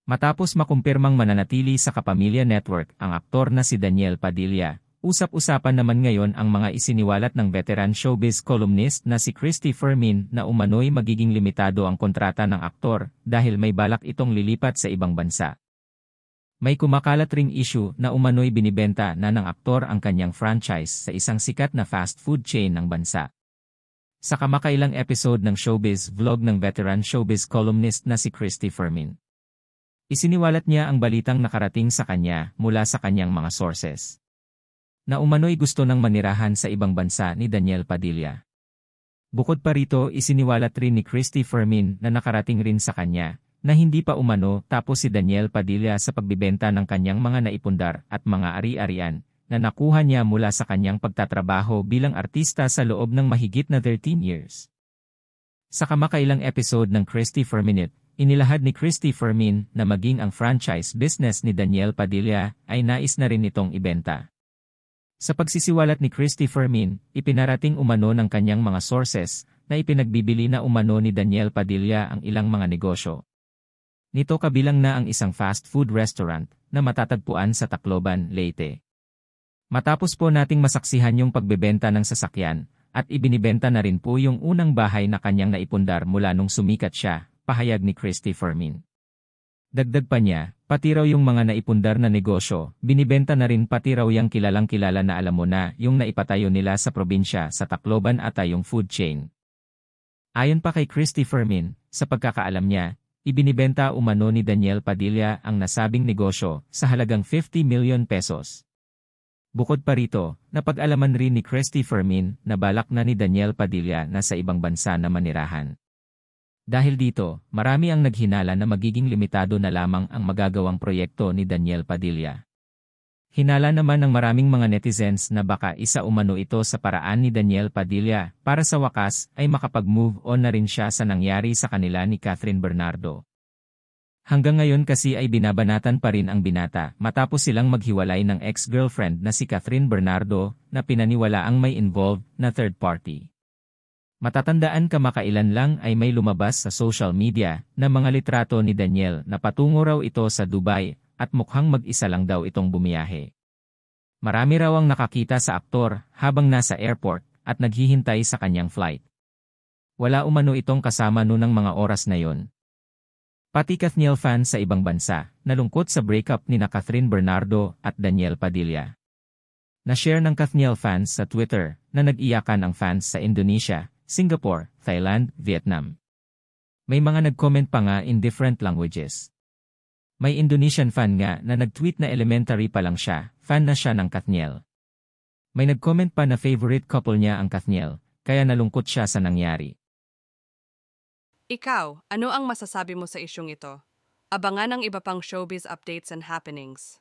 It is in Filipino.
Matapos makumpirmang mananatili sa Kapamilya Network ang aktor na si Daniel Padilla, usap-usapan naman ngayon ang mga isiniwalat ng veteran showbiz columnist na si Christy Fermin na umano'y magiging limitado ang kontrata ng aktor dahil may balak itong lilipat sa ibang bansa. May kumakalat ring issue na umano'y binibenta na ng aktor ang kanyang franchise sa isang sikat na fast food chain ng bansa. Sa kamakailang episode ng showbiz vlog ng veteran showbiz columnist na si Christy Fermin, isiniwalat niya ang balitang nakarating sa kanya mula sa kanyang mga sources, na umano'y gusto ng manirahan sa ibang bansa ni Daniel Padilla. Bukod pa rito, isiniwalat rin ni Christy Fermin na nakarating rin sa kanya na hindi pa umano tapos si Daniel Padilla sa pagbibenta ng kanyang mga naipundar at mga ari-arian na nakuha niya mula sa kanyang pagtatrabaho bilang artista sa loob ng mahigit na 13 years. Sa kamakailang episode ng Christy Ferminute, inilahad ni Christy Fermin na maging ang franchise business ni Daniel Padilla ay nais na rin nitong ibenta. Sa pagsisiwalat ni Christy Fermin, ipinarating umano ng kanyang mga sources na ipinagbibili na umano ni Daniel Padilla ang ilang mga negosyo. Nito kabilang na ang isang fast food restaurant na matatagpuan sa Tacloban, Leyte. Matapos po nating masaksihan yung pagbebenta ng sasakyan, at ibinibenta na rin po yung unang bahay na kanyang naipundar mula nung sumikat siya, pahayag ni Christy Fermin. Dagdag pa niya, pati raw yung mga naipundar na negosyo, binibenta na rin pati raw yung kilalang-kilala na alam mo na yung naipatayo nila sa probinsya sa Tacloban at yung food chain. Ayon pa kay Christy Fermin, sa pagkakaalam niya, ibinibenta umano ni Daniel Padilla ang nasabing negosyo sa halagang 50 million pesos. Bukod pa rito, napag-alaman rin ni Christy Fermin na balak na ni Daniel Padilla na sa ibang bansa na manirahan. Dahil dito, marami ang naghinala na magiging limitado na lamang ang magagawang proyekto ni Daniel Padilla. Hinala naman ng maraming mga netizens na baka isa umano ito sa paraan ni Daniel Padilla para sa wakas ay makapag-move on na rin siya sa nangyari sa kanila ni Kathryn Bernardo. Hanggang ngayon kasi ay binabanatan pa rin ang binata matapos silang maghiwalay ng ex-girlfriend na si Kathryn Bernardo na pinaniwalaang may involved na third party. Matatandaan kamakailan lang ay may lumabas sa social media na mga litrato ni Daniel na patungo raw ito sa Dubai at mukhang mag-isa lang daw itong bumiyahe. Marami raw ang nakakita sa aktor habang nasa airport at naghihintay sa kanyang flight. Wala umano itong kasama noong mga oras na yon. Pati Kathniel fans sa ibang bansa, nalungkot sa breakup ni na Kathryn Bernardo at Daniel Padilla. Na-share ng Kathniel fans sa Twitter na nag-iyakan ang fans sa Indonesia, Singapore, Thailand, Vietnam. May mga nag-comment pa nga in different languages. May Indonesian fan nga na nag-tweet na elementary pa lang siya, fan na siya ng Kathniel. May nag-comment pa na favorite couple niya ang Kathniel, kaya nalungkot siya sa nangyari. Ikaw, ano ang masasabi mo sa isyung ito? Abangan ang iba pang showbiz updates and happenings.